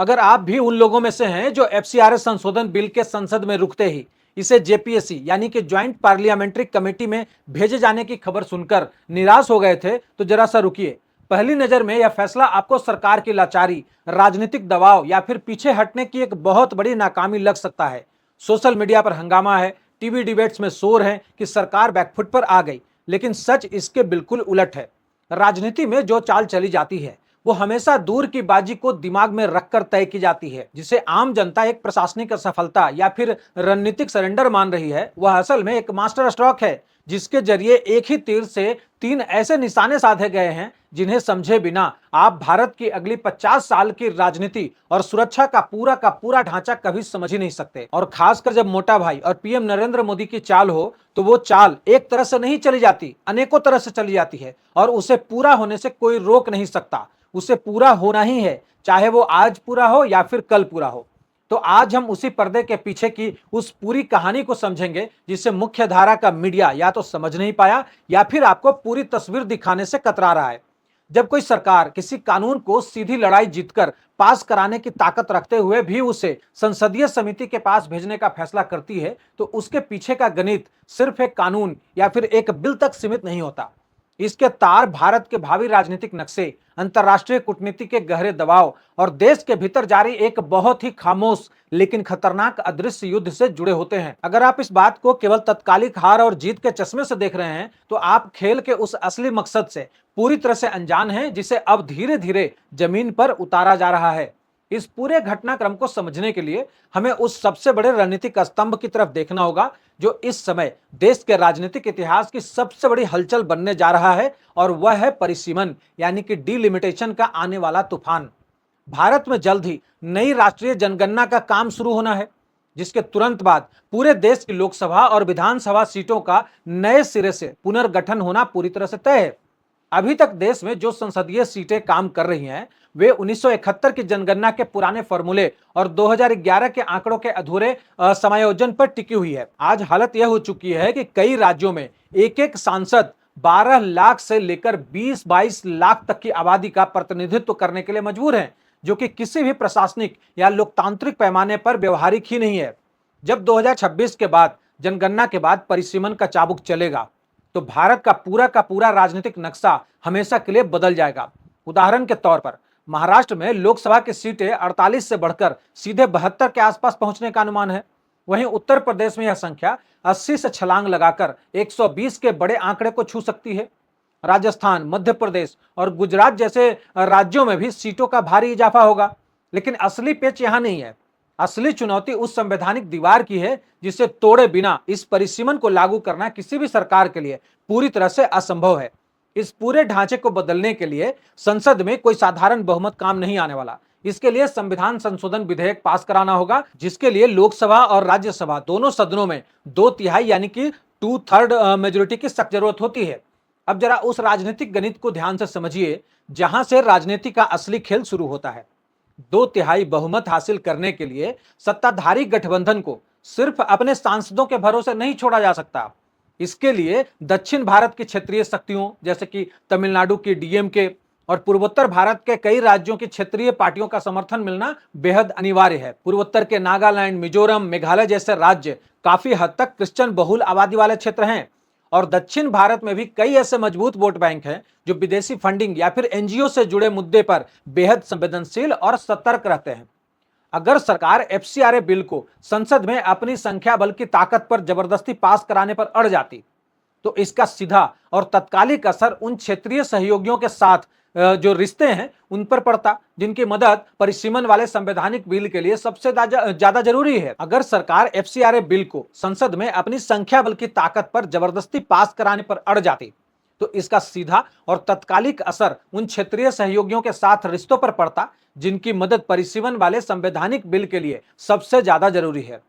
अगर आप भी उन लोगों में से हैं जो एफसीआरए संशोधन बिल के संसद में रुकते ही इसे जेपीएससी यानी कि ज्वाइंट पार्लियामेंट्री कमेटी में भेजे जाने की खबर सुनकर निराश हो गए थे, तो जरा सा रुकिए। पहली नजर में यह फैसला आपको सरकार की लाचारी, राजनीतिक दबाव या फिर पीछे हटने की एक बहुत बड़ी नाकामी लग सकता है। सोशल मीडिया पर हंगामा है, टीवी डिबेट्स में शोर है कि सरकार बैकफुट पर आ गई, लेकिन सच इसके बिल्कुल उलट है। राजनीति में जो चाल चली जाती है वो हमेशा दूर की बाजी को दिमाग में रखकर तय की जाती है। जिसे आम जनता एक प्रशासनिक असफलता या फिर रणनीतिक सरेंडर मान रही है, वह असल में एक मास्टर स्ट्रोक है, जिसके जरिए एक ही तीर से तीन ऐसे निशाने साधे गए हैं जिन्हें समझे बिना आप भारत की अगली 50 साल की राजनीति और सुरक्षा का पूरा ढांचा कभी समझ ही नहीं सकते। और खासकर जब मोटा भाई और पीएम नरेंद्र मोदी की चाल हो, तो वो चाल एक तरह से नहीं चली जाती, अनेकों तरह से चली जाती है और उसे पूरा होने से कोई रोक नहीं सकता। उसे पूरा होना ही है, चाहे वो आज पूरा हो या फिर कल पूरा हो। तो आज हम उसी पर्दे के पीछे की उस पूरी कहानी को समझेंगे जिसे मुख्य धारा का मीडिया या तो समझ नहीं पाया या फिर आपको पूरी तस्वीर दिखाने से कतरा रहा है। जब कोई सरकार किसी कानून को सीधी लड़ाई जीतकर पास कराने की ताकत रखते हुए भी उसे संसदीय समिति के पास भेजने का फैसला करती है, तो उसके पीछे का गणित सिर्फ एक कानून या फिर एक बिल तक सीमित नहीं होता। इसके तार भारत के भावी राजनीतिक नक्शे, अंतर्राष्ट्रीय कूटनीति के गहरे दबाव और देश के भीतर जारी एक बहुत ही खामोश लेकिन खतरनाक अदृश्य युद्ध से जुड़े होते हैं। अगर आप इस बात को केवल तत्कालिक हार और जीत के चश्मे से देख रहे हैं, तो आप खेल के उस असली मकसद से पूरी तरह से अनजान हैं, जिसे अब धीरे धीरे जमीन पर उतारा जा रहा है। इस पूरे घटनाक्रम को समझने के लिए हमें उस सबसे बड़े रणनीतिक स्तंभ की तरफ देखना होगा जो इस समय देश के राजनीतिक इतिहास की सबसे बड़ी हलचल बनने जा रहा है, और वह है परिसीमन यानी कि डिलिमिटेशन का आने वाला तूफान। भारत में जल्द ही नई राष्ट्रीय जनगणना का काम शुरू होना है, जिसके तुरंत बाद पूरे देश की लोकसभा और विधानसभा सीटों का नए सिरे से पुनर्गठन होना पूरी तरह से तय है। अभी तक देश में जो संसदीय सीटें काम कर रही हैं, वे 1971 की जनगणना के पुराने फॉर्मूले और 2011 के आंकड़ों के अधूरे समायोजन पर टिकी हुई है। आज हालत यह हो चुकी है कि कई राज्यों में एक एक सांसद 12 लाख से लेकर 20-22 लाख तक की आबादी का प्रतिनिधित्व करने के लिए मजबूर हैं, जो कि किसी भी प्रशासनिक या लोकतांत्रिक पैमाने पर व्यवहारिक ही नहीं है। जब 2026 के बाद जनगणना के बाद परिसीमन का चाबुक चलेगा, तो भारत का पूरा राजनीतिक नक्शा हमेशा के लिए बदल जाएगा। उदाहरण के तौर पर महाराष्ट्र में लोकसभा की सीटें 48 से बढ़कर सीधे 72 के आसपास पहुंचने का अनुमान है। वहीं उत्तर प्रदेश में यह संख्या 80 से छलांग लगाकर 120 के बड़े आंकड़े को छू सकती है। राजस्थान, मध्य प्रदेश और गुजरात जैसे राज्यों में भी सीटों का भारी इजाफा होगा। लेकिन असली पेच यहां नहीं है। असली चुनौती उस संवैधानिक दीवार की है जिसे तोड़े बिना इस परिसीमन को लागू करना किसी भी सरकार के लिए पूरी तरह से असंभव है। इस पूरे ढांचे को बदलने के लिए संसद में कोई साधारण बहुमत काम नहीं आने वाला। इसके लिए संविधान संशोधन विधेयक पास कराना होगा, जिसके लिए लोकसभा और राज्यसभा दोनों सदनों में 2/3 यानी कि 2/3 मेजोरिटी की सख्त जरूरत होती है। अब जरा उस राजनीतिक गणित को ध्यान से समझिए जहां से राजनीति का असली खेल शुरू होता है। 2/3 बहुमत हासिल करने के लिए सत्ताधारी गठबंधन को सिर्फ अपने सांसदों के भरोसे नहीं छोड़ा जा सकता। इसके लिए दक्षिण भारत की क्षेत्रीय शक्तियों जैसे कि तमिलनाडु की डीएमके और पूर्वोत्तर भारत के कई राज्यों की क्षेत्रीय पार्टियों का समर्थन मिलना बेहद अनिवार्य है। पूर्वोत्तर के नागालैंड, मिजोरम, मेघालय जैसे राज्य काफी हद तक क्रिश्चियन बहुल आबादी वाले क्षेत्र हैं, और दक्षिण भारत में भी कई ऐसे मजबूत वोट बैंक हैं जो विदेशी फंडिंग या फिर एनजीओ से जुड़े मुद्दे पर बेहद संवेदनशील और सतर्क रहते हैं। अगर सरकार एफसीआरए बिल को संसद में अपनी संख्या बल की ताकत पर जबरदस्ती पास कराने पर अड़ जाती, तो इसका सीधा और तत्कालिक असर उन क्षेत्रीय सहयोगियों के साथ जो रिश्ते हैं उन पर पड़ता, जिनकी मदद परिसीमन वाले संवैधानिक बिल के लिए सबसे ज्यादा जरूरी है। अगर सरकार एफसीआरए बिल को संसद में अपनी संख्या बल की ताकत पर जबरदस्ती पास कराने पर अड़ जाती, तो इसका सीधा और तत्कालिक असर उन क्षेत्रीय सहयोगियों के साथ रिश्तों पर पड़ता, जिनकी मदद परिसीमन वाले संवैधानिक बिल के लिए सबसे ज्यादा जरूरी है।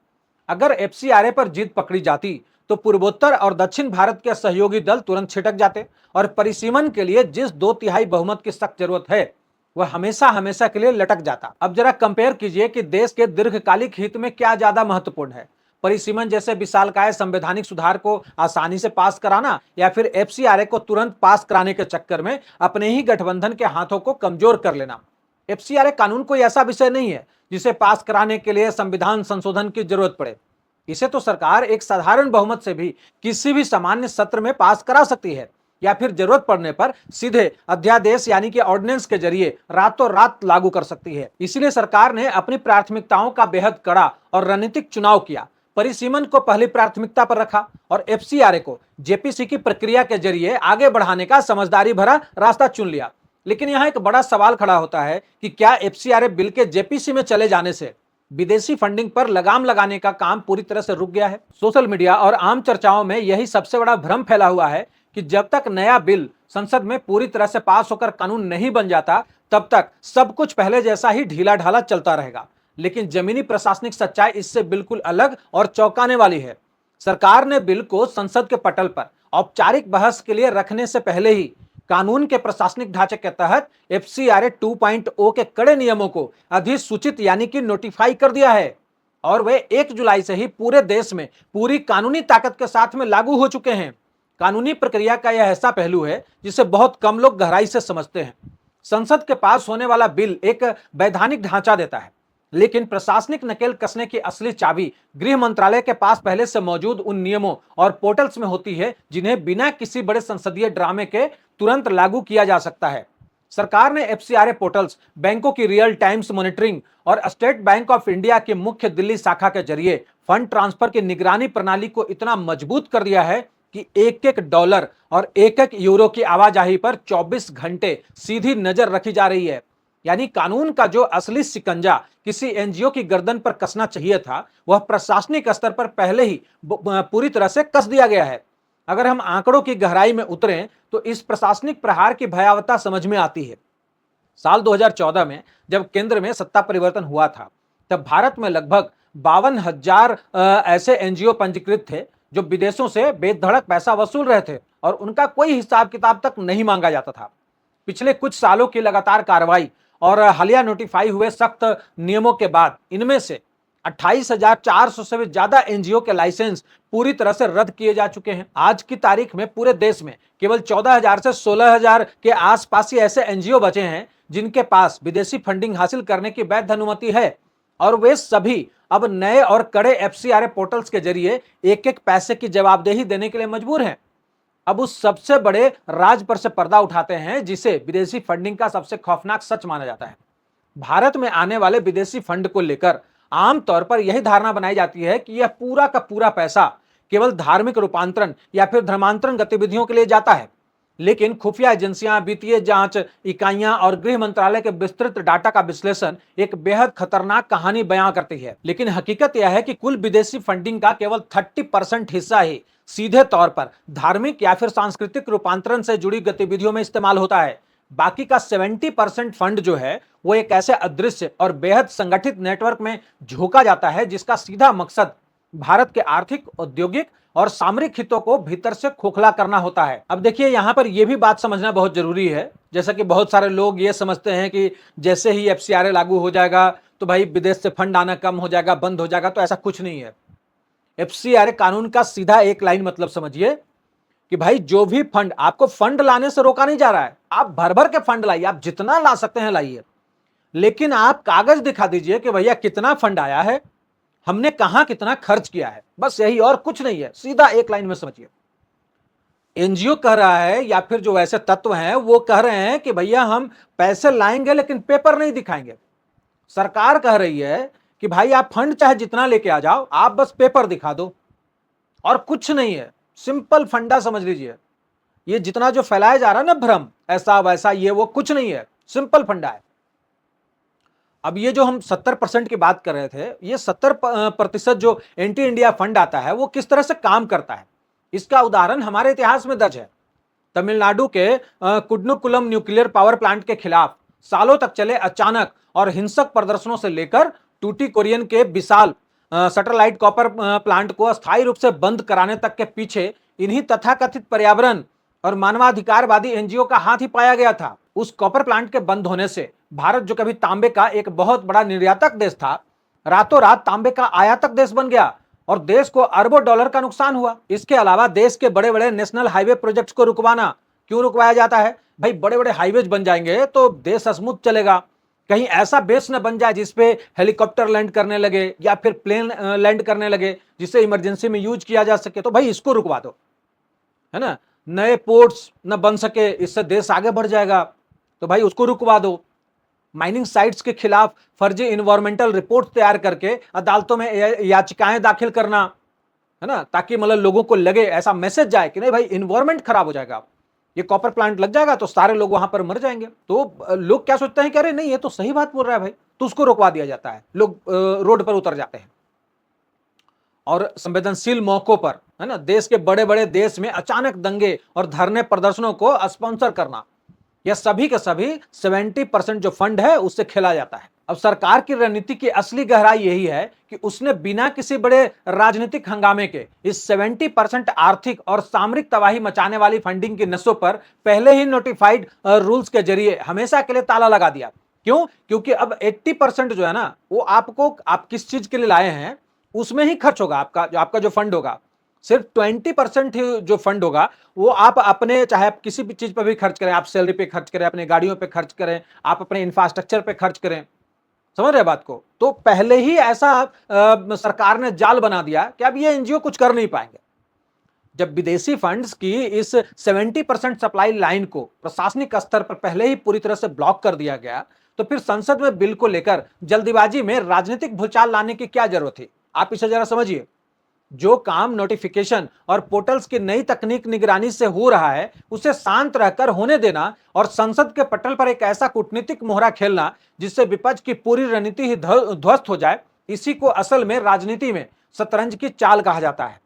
अगर एफसीआरए पर जीत पकड़ी जाती, तो पूर्वोत्तर और दक्षिण भारत के सहयोगी दल तुरंत छिटक जाते और परिसीमन के लिए जिस 2/3 बहुमत की सख्त जरूरत है, वह हमेशा हमेशा के लिए लटक जाता। अब जरा कंपेयर कीजिए कि देश के दीर्घकालिक हित में क्या ज्यादा महत्वपूर्ण है, परिसीमन जैसे विशालकाय संवैधानिक सुधार को आसानी से पास कराना, या फिर एफसीआरए को तुरंत पास कराने के चक्कर में अपने ही गठबंधन के हाथों को कमजोर कर लेना। एफसीआरए कानून कोई ऐसा विषय नहीं है जिसे पास कराने के लिए संविधान संशोधन की जरूरत पड़े। इसे तो सरकार एक साधारण बहुमत से भी किसी भी सामान्य सत्र में पास करा सकती है, या फिर जरूरत पड़ने पर सीधे अध्यादेश यानी कि ऑर्डिनेंस के जरिए रातों रात लागू कर सकती है। इसलिए सरकार ने अपनी प्राथमिकताओं का बेहद कड़ा और रणनीतिक चुनाव किया। परिसीमन को पहली प्राथमिकता पर रखा और एफसीआरए को जेपीसी की प्रक्रिया के जरिए आगे बढ़ाने का समझदारी भरा रास्ता चुन लिया। लेकिन यहां एक बड़ा सवाल खड़ा होता है कि क्या एफसीआरए बिल के जेपीसी में चले जाने से विदेशी फंडिंग पर लगाम लगाने का काम पूरी तरह से रुक गया है? सोशल मीडिया और आम चर्चाओं में यही सबसे बड़ा भ्रम फैला हुआ है कि जब तक नया बिल संसद में पूरी तरह से पास होकर कानून नहीं बन जाता, तब तक सब कुछ पहले जैसा ही ढीला ढाला चलता रहेगा। लेकिन जमीनी प्रशासनिक सच्चाई इससे बिल्कुल अलग और चौंकाने वाली है। सरकार ने बिल को संसद के पटल पर औपचारिक बहस के लिए रखने से पहले ही कानून के प्रशासनिक ढांचे के तहत एफसीआरए 2.0 के कड़े नियमों को अधिसूचित यानी कि नोटिफाई कर दिया है, और वे 1 जुलाई से ही पूरे देश में पूरी कानूनी ताकत के साथ में लागू हो चुके हैं। कानूनी प्रक्रिया का यह ऐसा पहलू है जिसे बहुत कम लोग गहराई से समझते हैं। संसद के पास होने वाला बिल एक वैधानिक ढांचा देता है, लेकिन प्रशासनिक नकेल कसने की असली चाबी गृह मंत्रालय के पास पहले से मौजूद उन नियमों और पोर्टल्स में होती है जिन्हें बिना किसी बड़े संसदीय ड्रामे के तुरंत लागू किया जा सकता है। सरकार ने एफसीआरए पोर्टल्स, बैंकों की रियल टाइम्स मॉनिटरिंग और स्टेट बैंक ऑफ इंडिया की मुख्य दिल्ली शाखा के जरिए फंड ट्रांसफर की निगरानी प्रणाली को इतना मजबूत कर दिया है कि एक एक डॉलर और एक एक यूरो की आवाजाही पर 24 घंटे सीधी नजर रखी जा रही है। यानी कानून का जो असली शिकंजा किसी एनजीओ की गर्दन पर कसना चाहिए था, वह प्रशासनिक स्तर पर पहले ही पूरी तरह से कस दिया गया है। अगर हम आंकड़ों की गहराई में उतरें तो इस प्रशासनिक प्रहार की भयावहता समझ में आती है। साल 2014 में जब केंद्र में सत्ता परिवर्तन हुआ था, तब भारत में लगभग 52,000 ऐसे एनजीओ पंजीकृत थे जो विदेशों से बेधड़क पैसा वसूल रहे थे, और उनका कोई हिसाब किताब तक नहीं मांगा जाता था। पिछले कुछ सालों की लगातार कार्रवाई और हालिया नोटिफाई हुए सख्त नियमों के बाद इनमें से 28,400 से भी ज्यादा एनजीओ के लाइसेंस पूरी तरह से रद्द किए जा चुके हैं। आज की तारीख में पूरे देश में केवल 14,000 से 16,000 के आसपास ही ऐसे एनजीओ बचे हैं जिनके पास विदेशी फंडिंग हासिल करने की वैध अनुमति है, और वे सभी अब नए और कड़े एफसीआरए पोर्टल्स के जरिए एक एक पैसे की जवाबदेही देने के लिए मजबूर हैं। अब उस सबसे बड़े राज पर से पर्दा उठाते हैं जिसे विदेशी फंडिंग का सबसे खौफनाक सच माना जाता है। भारत में आने वाले विदेशी फंड को लेकर आमतौर पर यही धारणा बनाई जाती है कि यह पूरा का पूरा पैसा केवल धार्मिक रूपांतरण या फिर धर्मांतरण गतिविधियों के लिए जाता है। लेकिन खुफिया एजेंसियां, वित्तीय जांच इकाइयां और गृह मंत्रालय के विस्तृत डाटा का विश्लेषण एक बेहद खतरनाक कहानी बयां करती है। लेकिन हकीकत यह है कि कुल विदेशी फंडिंग का केवल 30% हिस्सा ही सीधे तौर पर धार्मिक या फिर सांस्कृतिक रूपांतरण से जुड़ी गतिविधियों में इस्तेमाल होता है। बाकी का 70% फंड जो है वो एक ऐसे अदृश्य और बेहद संगठित नेटवर्क में झोंका जाता है जिसका सीधा मकसद भारत के आर्थिक, औद्योगिक और सामरिक हितों को भीतर से खोखला करना होता है। अब देखिए, यहां पर यह भी बात समझना बहुत जरूरी है, जैसा कि बहुत सारे लोग ये समझते हैं कि जैसे ही एफसीआरए लागू हो जाएगा तो भाई विदेश से फंड आना कम हो जाएगा, बंद हो जाएगा। तो ऐसा कुछ नहीं है। एफसीआरए कानून का सीधा एक लाइन मतलब समझिए कि भाई जो भी फंड, आपको फंड लाने से रोका नहीं जा रहा है। आप भर भर के फंड लाइए, आप जितना ला सकते हैं लाइए, लेकिन आप कागज दिखा दीजिए कि भैया कितना फंड आया है, हमने कहां कितना खर्च किया है, बस यही, और कुछ नहीं है। सीधा एक लाइन में समझिए। एनजीओ कह रहा है या फिर जो ऐसे तत्व हैं वो कह रहे हैं कि भैया हम पैसे लाएंगे लेकिन पेपर नहीं दिखाएंगे। सरकार कह रही है कि भाई आप फंड चाहे जितना लेके आ जाओ, आप बस पेपर दिखा दो, और कुछ नहीं है। सिंपल फंडा समझ लीजिए। ये जितना जो फैलाया जा रहा है ना भ्रम, ऐसा वैसा ये वो, कुछ नहीं है, सिंपल फंडा है। अब ये जो हम 70% की बात कर रहे थे, ये 70% जो एंटी इंडिया फंड आता है वो किस तरह से काम करता है, इसका उदाहरण हमारे इतिहास में दर्ज है। तमिलनाडु के कुडनुकुलम न्यूक्लियर पावर प्लांट के खिलाफ सालों तक चले अचानक और हिंसक प्रदर्शनों से लेकर टूटी कोरियन के विशाल सैटेलाइट कॉपर प्लांट को अस्थायी रूप से बंद कराने तक के पीछे इन्हीं तथाकथित पर्यावरण और मानवाधिकारवादी एनजीओ का हाथ ही पाया गया था। उस कॉपर प्लांट के बंद होने से भारत, जो कभी तांबे का एक बहुत बड़ा निर्यातक देश था, रातों रात तांबे का आयातक देश बन गया और देश को अरबों डॉलर का नुकसान हुआ। इसके अलावा देश के बड़े बड़े नेशनल हाईवे प्रोजेक्ट्स को रुकवाना, क्यों रुकवाया जाता है भाई? बड़े बड़े हाईवेज बन जाएंगे तो देश स्मूथ चलेगा, कहीं ऐसा बेस न बन जाए जिसपे हेलीकॉप्टर लैंड करने लगे या फिर प्लेन लैंड करने लगे, जिसे इमरजेंसी में यूज किया जा सके। तो भाई इसको रुकवा दो, है ना। नए पोर्ट्स न बन सके, इससे देश आगे बढ़ जाएगा, तो भाई उसको रुकवा दो। माइनिंग साइट्स के खिलाफ फर्जी इन्वायरमेंटल रिपोर्ट तैयार करके अदालतों में याचिकाएं दाखिल करना, है ना, ताकि मतलब लोगों को लगे, ऐसा मैसेज जाए कि नहीं भाई इन्वायरमेंट खराब हो जाएगा, ये कॉपर प्लांट लग जाएगा तो सारे लोग वहां पर मर जाएंगे। तो लोग क्या सोचते हैं कि अरे नहीं ये तो सही बात बोल रहा है भाई, तो उसको रोकवा दिया जाता है, लोग रोड पर उतर जाते हैं। और संवेदनशील मौकों पर, है ना, देश के बड़े बड़े देश में अचानक दंगे और धरने प्रदर्शनों को स्पॉन्सर करना, यह सभी के सभी 70% जो फंड है उससे खेला जाता है। अब सरकार की रणनीति की असली गहराई यही है कि उसने बिना किसी बड़े राजनीतिक हंगामे के इस 70% आर्थिक और सामरिक तबाही मचाने वाली फंडिंग की नसों पर पहले ही नोटिफाइड रूल्स के जरिए हमेशा के लिए ताला लगा दिया। क्यों? क्योंकि अब 80% जो है ना, वो आपको, आप किस चीज के लिए लाए हैं उसमें ही खर्च होगा। आपका जो फंड होगा, सिर्फ 20% ही जो फंड होगा वो आप अपने, चाहे आप किसी भी चीज पर भी खर्च करें, आप सैलरी पे खर्च करें, अपने गाड़ियों पे खर्च करें, आप अपने इंफ्रास्ट्रक्चर पे खर्च करें। समझ रहे बात को? तो पहले ही ऐसा सरकार ने जाल बना दिया कि अब ये एनजीओ कुछ कर नहीं पाएंगे। जब विदेशी फंड्स की इस 70% सप्लाई लाइन को प्रशासनिक स्तर पर पहले ही पूरी तरह से ब्लॉक कर दिया गया, तो फिर संसद में बिल को लेकर जल्दीबाजी में राजनीतिक भूचाल लाने की क्या जरूरत थी? आप इसे जरा समझिए। जो काम नोटिफिकेशन और पोर्टल्स की नई तकनीक निगरानी से हो रहा है, उसे शांत रहकर होने देना और संसद के पटल पर एक ऐसा कूटनीतिक मोहरा खेलना जिससे विपक्ष की पूरी रणनीति ही ध्वस्त हो जाए, इसी को असल में राजनीति में शतरंज की चाल कहा जाता है।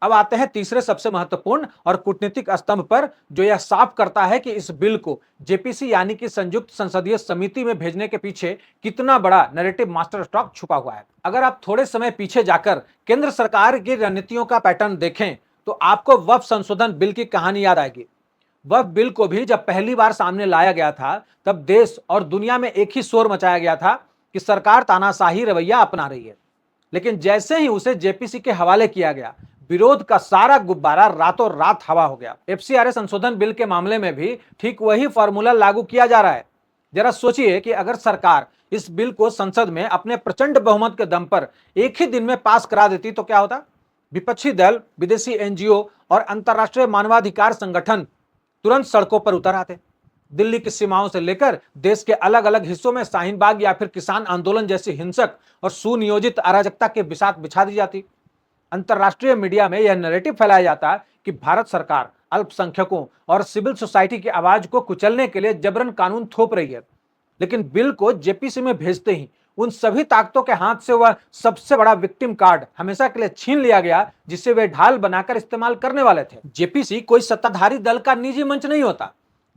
अब आते हैं तीसरे सबसे महत्वपूर्ण और कूटनीतिक स्तंभ पर, जो यह साफ करता है कि इस बिल को जेपीसी यानी कि संयुक्त संसदीय समिति में भेजने के पीछे कितना बड़ा नैरेटिव मास्टर स्ट्रोक छुपा हुआ है। अगर आप थोड़े समय पीछे जाकर केंद्र सरकार की रणनीतियों का पैटर्न देखें तो आपको वक्फ संशोधन बिल की कहानी याद आएगी। वक्फ बिल को भी जब पहली बार सामने लाया गया था, तब देश और दुनिया में एक ही शोर मचाया गया था कि सरकार तानाशाही रवैया अपना रही है। लेकिन जैसे ही उसे जेपीसी के हवाले किया गया, विरोध का सारा गुब्बारा रातों रात हवा हो गया। एफसीआरए संशोधन बिल के मामले में भी ठीक वही फॉर्मूला लागू किया जा रहा है। जरा सोचिए कि अगर सरकार इस बिल को संसद में अपने प्रचंड बहुमत के दम पर एक ही दिन में पास करा देती तो क्या होता? विपक्षी दल, विदेशी एनजीओ और अंतर्राष्ट्रीय मानवाधिकार संगठन तुरंत सड़कों पर उतर आते। दिल्ली की सीमाओं से लेकर देश के अलग अलग हिस्सों में शाहीन बाग या फिर किसान आंदोलन जैसी हिंसक और सुनियोजित अराजकता के बिसात बिछा दी जाती। अंतर्राष्ट्रीय मीडिया में यह नैरेटिव फैलाया जाता कि भारत सरकार अल्पसंख्यकों और सिविल सोसाइटी की आवाज को कुचलने के लिए जबरन कानून थोप रही है। लेकिन बिल को जेपीसी में भेजते ही उन सभी ताकतों के हाथ से वह सबसे बड़ा विक्टिम कार्ड हमेशा के लिए छीन लिया गया, जिसे वे ढाल बनाकर इस्तेमाल करने वाले थे। जेपीसी कोई सत्ताधारी दल का निजी मंच नहीं होता।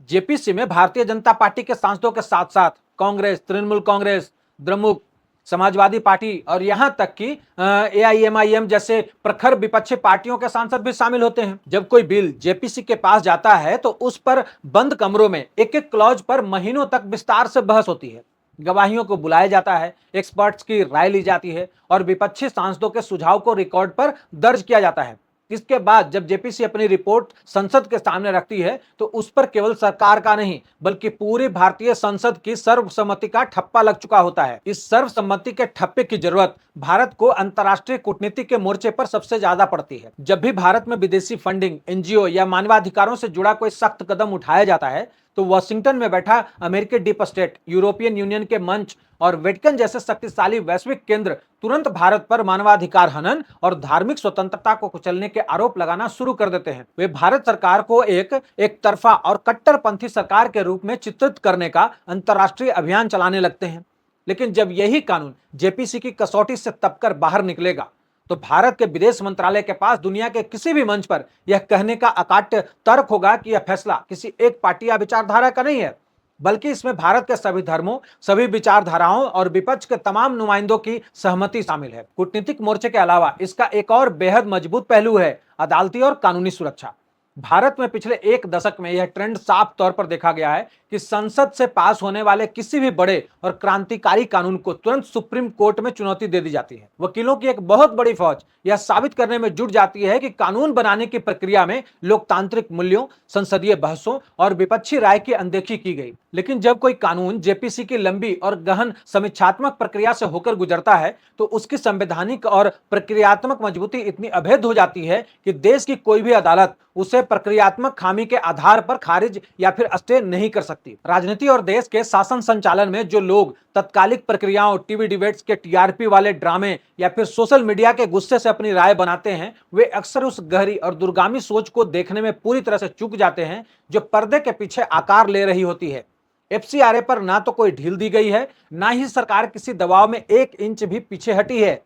जेपीसी में भारतीय जनता पार्टी के सांसदों के साथ साथ कांग्रेस, तृणमूल कांग्रेस, द्रमुक, समाजवादी पार्टी और यहां तक कि एआईएमआईएम जैसे प्रखर विपक्षी पार्टियों के सांसद भी शामिल होते हैं। जब कोई बिल जेपीसी के पास जाता है तो उस पर बंद कमरों में एक एक क्लॉज पर महीनों तक विस्तार से बहस होती है। गवाहियों को बुलाया जाता है, एक्सपर्ट्स की राय ली जाती है और विपक्षी सांसदों के सुझाव को रिकॉर्ड पर दर्ज किया जाता है। इसके बाद जब जेपीसी अपनी रिपोर्ट संसद के सामने रखती है तो उस पर केवल सरकार का नहीं बल्कि पूरी भारतीय संसद की सर्वसम्मति का ठप्पा लग चुका होता है। इस सर्वसम्मति के ठप्पे की जरूरत भारत को अंतर्राष्ट्रीय कूटनीति के मोर्चे पर सबसे ज्यादा पड़ती है। जब भी भारत में विदेशी फंडिंग, एनजीओ या मानवाधिकारों से जुड़ा कोई सख्त कदम उठाया जाता है तो वॉशिंगटन में बैठा अमेरिकी डीप स्टेट, यूरोपियन यूनियन के मंच और वेटिकन जैसे शक्तिशाली वैश्विक केंद्र तुरंत भारत पर मानवाधिकार हनन और धार्मिक स्वतंत्रता को कुचलने के आरोप लगाना शुरू कर देते हैं। वे भारत सरकार को एक तरफा और कट्टरपंथी सरकार के रूप में चित्रित करने का अंतर्राष्ट्रीय अभियान चलाने लगते हैं। लेकिन जब यही कानून जेपीसी की कसौटी से तपकर बाहर निकलेगा तो भारत के विदेश मंत्रालय के पास दुनिया के किसी भी मंच पर यह कहने का अकाट्य तर्क होगा कि यह फैसला किसी एक पार्टी या विचारधारा का नहीं है, बल्कि इसमें भारत के सभी धर्मों, सभी विचारधाराओं और विपक्ष के तमाम नुमाइंदों की सहमति शामिल है। कूटनीतिक मोर्चे के अलावा इसका एक और बेहद मजबूत पहलू है अदालती और कानूनी सुरक्षा। भारत में पिछले एक दशक में यह ट्रेंड साफ तौर पर देखा गया है कि संसद से पास होने वाले किसी भी बड़े और क्रांतिकारी कानून को तुरंत सुप्रीम कोर्ट में चुनौती दे दी जाती है। वकीलों की एक बहुत बड़ी फौज यह साबित करने में जुट जाती है कि कानून बनाने की प्रक्रिया में लोकतांत्रिक मूल्यों, संसदीय बहसों और विपक्षी राय की अनदेखी की गई। लेकिन जब कोई कानून जेपीसी की लंबी और गहन समीक्षात्मक प्रक्रिया से होकर गुजरता है तो उसकी संवैधानिक और प्रक्रियात्मक मजबूती इतनी अभेद्य हो जाती है कि देश की कोई भी अदालत उसे प्रक्रियात्मक खामी के आधार पर खारिज या फिर स्टे नहीं कर सकती। राजनीति और देश के शासन संचालन में जो लोग तत्कालिक प्रक्रियाओं, टीवी डिबेट्स के टीआरपी वाले ड्रामे या फिर सोशल मीडिया के गुस्से से अपनी राय बनाते हैं, वे अक्सर उस गहरी और दूरगामी सोच को देखने में पूरी तरह से चूक जाते हैं जो पर्दे के पीछे आकार ले रही होती है। एफसीआरए पर ना तो कोई ढील दी गई है, ना ही सरकार किसी दबाव में 1 इंच भी पीछे हटी है।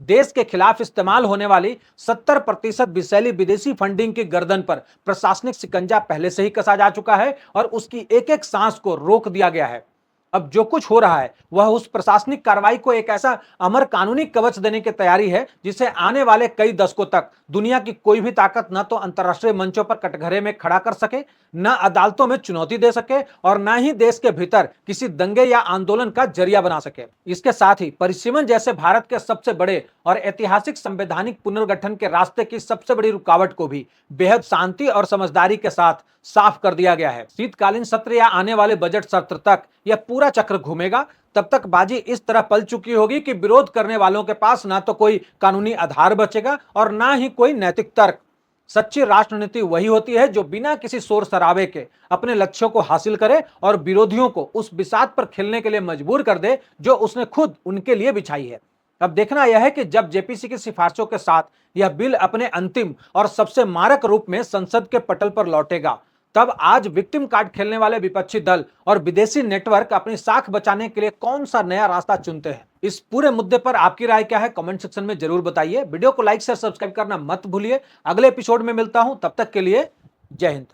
देश के खिलाफ इस्तेमाल होने वाली 70% विषैली विदेशी फंडिंग की गर्दन पर प्रशासनिक शिकंजा पहले से ही कसा जा चुका है और उसकी एक एक सांस को रोक दिया गया है। अब जो कुछ हो रहा है वह उस प्रशासनिक कार्रवाई को एक ऐसा अमर कानूनी कवच देने की तैयारी है जिसे आने वाले कई दशकों तक दुनिया की कोई भी ताकत न तो अंतर्राष्ट्रीय मंचों पर कटघरे में खड़ा कर सके, न अदालतों में चुनौती दे सके और न ही देश के भीतर किसी दंगे या आंदोलन का जरिया बना सके। इसके साथ ही परिसीमन जैसे भारत के सबसे बड़े और ऐतिहासिक संवैधानिक पुनर्गठन के रास्ते की सबसे बड़ी रुकावट को भी बेहद शांति और समझदारी के साथ साफ कर दिया गया है। शीतकालीन सत्र या आने वाले बजट सत्र तक यह पूरा चक्र घूमेगा। तब तक बाजी इस तरह पल चुकी होगी कि विरोध करने वालों के पास ना तो कोई कानूनी आधार बचेगा और ना ही कोई नैतिक तर्क। सच्ची राष्ट्रनीति वही होती है जो बिना किसी शोर शराबे के अपने लक्ष्यों को हासिल करे और विरोधियों को उस बिसात पर खेलने के लिए मजबूर कर दे जो उसने खुद उनके लिए बिछाई है। अब देखना यह है कि जब जेपीसी की सिफारिशों के साथ यह बिल अपने अंतिम और सबसे मारक रूप में संसद के पटल पर लौटेगा, तब आज विक्टिम कार्ड खेलने वाले विपक्षी दल और विदेशी नेटवर्क अपनी साख बचाने के लिए कौन सा नया रास्ता चुनते हैं। इस पूरे मुद्दे पर आपकी राय क्या है, कमेंट सेक्शन में जरूर बताइए। वीडियो को लाइक शेयर सब्सक्राइब करना मत भूलिए। अगले एपिसोड में मिलता हूं, तब तक के लिए जय हिंद।